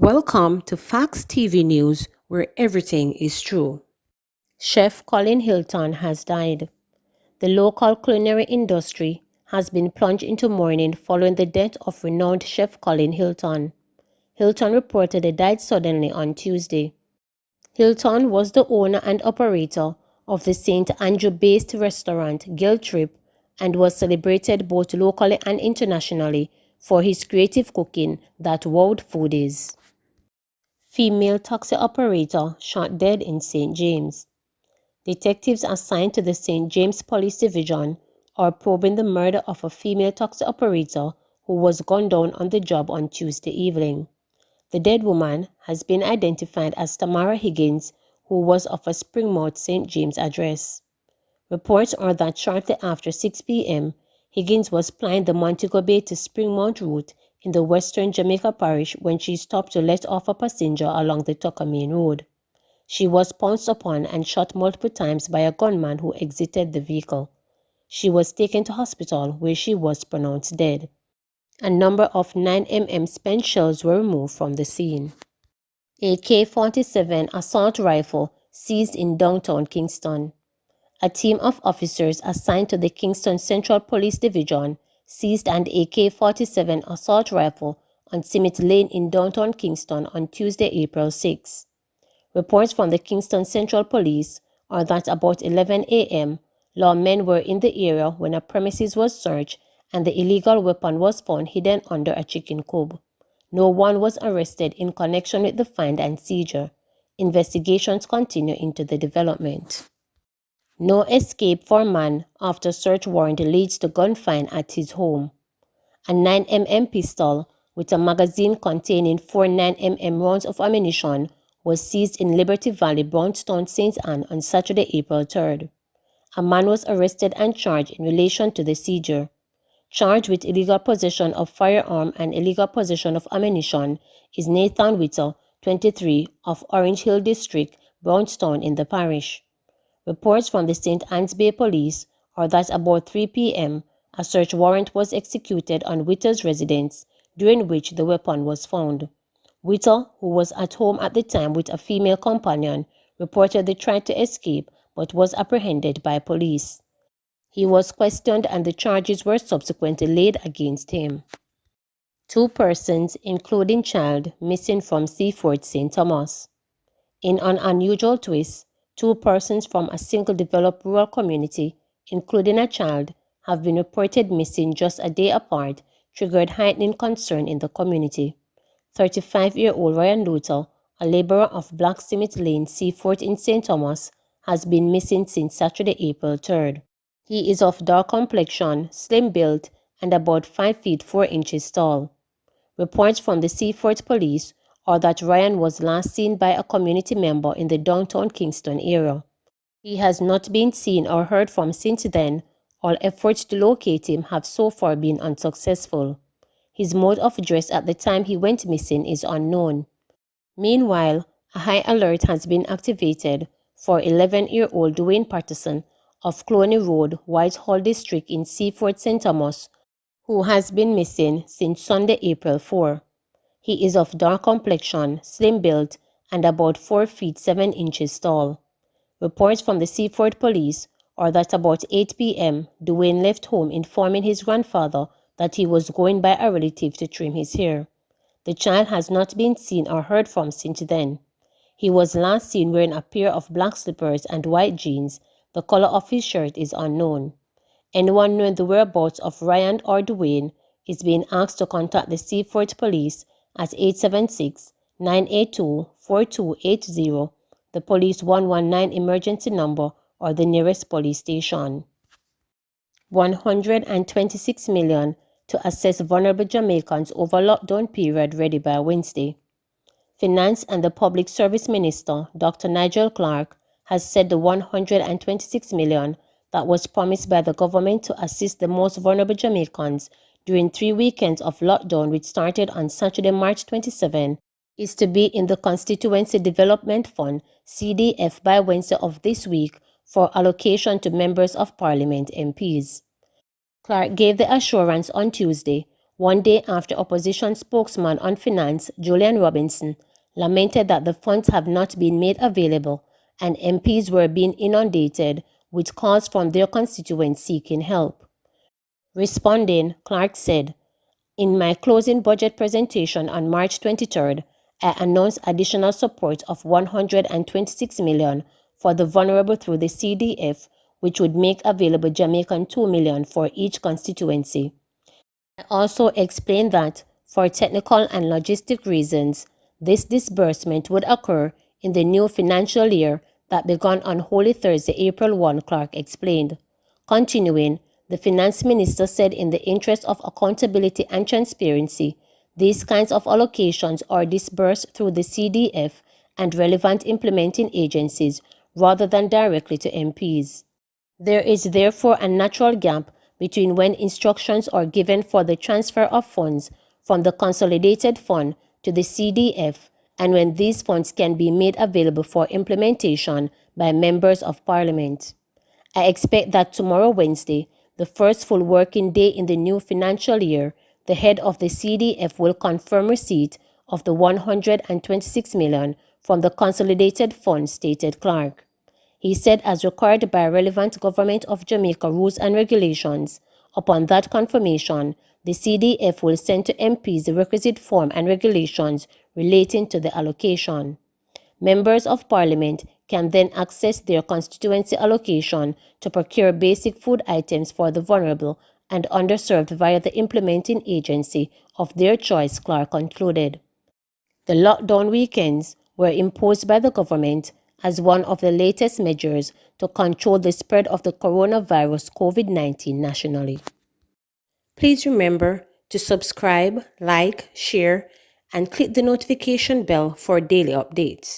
Welcome to Facts TV News, where everything is true. Chef Colin Hylton has died. The local culinary industry has been plunged into mourning following the death of renowned chef Colin Hylton. Hylton reportedly died suddenly on Tuesday. Hylton was the owner and operator of the St. Andrew-based restaurant Guilt-Trip and was celebrated both locally and internationally for his creative cooking that wowed foodies. Female taxi operator shot dead in St. James. Detectives assigned to the St. James Police Division are probing the murder of a female taxi operator who was gunned down on the job on Tuesday evening. The dead woman has been identified as Tamara Higgins, who was of a Springmount, St. James address. Reports are that shortly after 6 p.m., Higgins was plying the Montego Bay to Springmount route in the western Jamaica Parish when she stopped to let off a passenger along the Tucker Main Road. She was pounced upon and shot multiple times by a gunman who exited the vehicle. She was taken to hospital where she was pronounced dead. A number of 9mm spent shells were removed from the scene. AK-47 assault rifle seized in downtown Kingston. A team of officers assigned to the Kingston Central Police Division seized an AK-47 assault rifle on Simmet Lane in downtown Kingston on Tuesday, April 6. Reports from the Kingston Central Police are that about 11 a.m., lawmen were in the area when a premises was searched and the illegal weapon was found hidden under a chicken coop. No one was arrested in connection with the find and seizure. Investigations continue into the development. No escape for man after search warrant leads to gunfight at his home. A 9mm pistol with a magazine containing 4 9mm rounds of ammunition was seized in Liberty Valley, Brownstown, St. Anne on Saturday, April 3rd. A man was arrested and charged in relation to the seizure. Charged with illegal possession of firearm and illegal possession of ammunition is Nathan Whittle, 23, of Orange Hill District, Brownstown in the parish. Reports from the St. Anne's Bay Police are that about 3 p.m., a search warrant was executed on Whittle's residence, during which the weapon was found. Whittle, who was at home at the time with a female companion, reportedly tried to escape but was apprehended by police. He was questioned and the charges were subsequently laid against him. 2 persons, including child, missing from Sh0t, St. Thomas. In an unusual twist, 2 persons from a single developed rural community, including a child, have been reported missing just a day apart, triggered heightening concern in the community. 35-year-old Ryan Luther, a laborer of Black Simmet Lane, Sh0t in St. Thomas, has been missing since Saturday, April 3rd. He is of dark complexion, slim built, and about 5 feet 4 inches tall. Reports from the Sh0t police are that Ryan was last seen by a community member in the downtown Kingston area. He has not been seen or heard from since then. All efforts to locate him have so far been unsuccessful. His mode of dress at the time he went missing is unknown. Meanwhile, a high alert has been activated for 11-year-old Dwayne Patterson of Cloney Road, Whitehall District in Sh0t, St. Thomas, who has been missing since Sunday, April 4. He is of dark complexion, slim built, and about 4 feet 7 inches tall. Reports from the Sh0t police are that about 8 p.m., Dwayne left home informing his grandfather that he was going by a relative to trim his hair. The child has not been seen or heard from since then. He was last seen wearing a pair of black slippers and white jeans. The color of his shirt is unknown. Anyone knowing the whereabouts of Ryan or Dwayne is being asked to contact the Sh0t police at 876-982-4280, the police 119 emergency number, or the nearest police station. $126 million to assess vulnerable Jamaicans over lockdown period ready by Wednesday. Finance and the Public Service Minister, Dr. Nigel Clark, has said the $126 million that was promised by the government to assist the most vulnerable Jamaicans during 3 weekends of lockdown, which started on Saturday, March 27, is to be in the Constituency Development Fund, CDF, by Wednesday of this week for allocation to Members of Parliament, MPs. Clark gave the assurance on Tuesday one day after opposition spokesman on finance, Julian Robinson, lamented that the funds have not been made available and MPs were being inundated with calls from their constituents seeking help. Responding, Clark said, "In my closing budget presentation on March 23rd, I announced additional support of $126 million for the vulnerable through the CDF, which would make available Jamaican $2 million for each constituency. I also explained that, for technical and logistic reasons, this disbursement would occur in the new financial year that began on Holy Thursday, April 1, Clark explained. Continuing, the finance minister said in the interest of accountability and transparency, these kinds of allocations are disbursed through the CDF and relevant implementing agencies rather than directly to MPs. There is therefore a natural gap between when instructions are given for the transfer of funds from the consolidated fund to the CDF and when these funds can be made available for implementation by members of Parliament. I expect that tomorrow, Wednesday, the first full working day in the new financial year, the head of the CDF will confirm receipt of the $126 million from the consolidated fund," stated Clark. He said, as required by relevant Government of Jamaica rules and regulations, upon that confirmation, the CDF will send to MPs the requisite form and regulations relating to the allocation. Members of Parliament can then access their constituency allocation to procure basic food items for the vulnerable and underserved via the implementing agency of their choice, Clark concluded. The lockdown weekends were imposed by the government as one of the latest measures to control the spread of the coronavirus COVID-19 nationally. Please remember to subscribe, like, share, and click the notification bell for daily updates.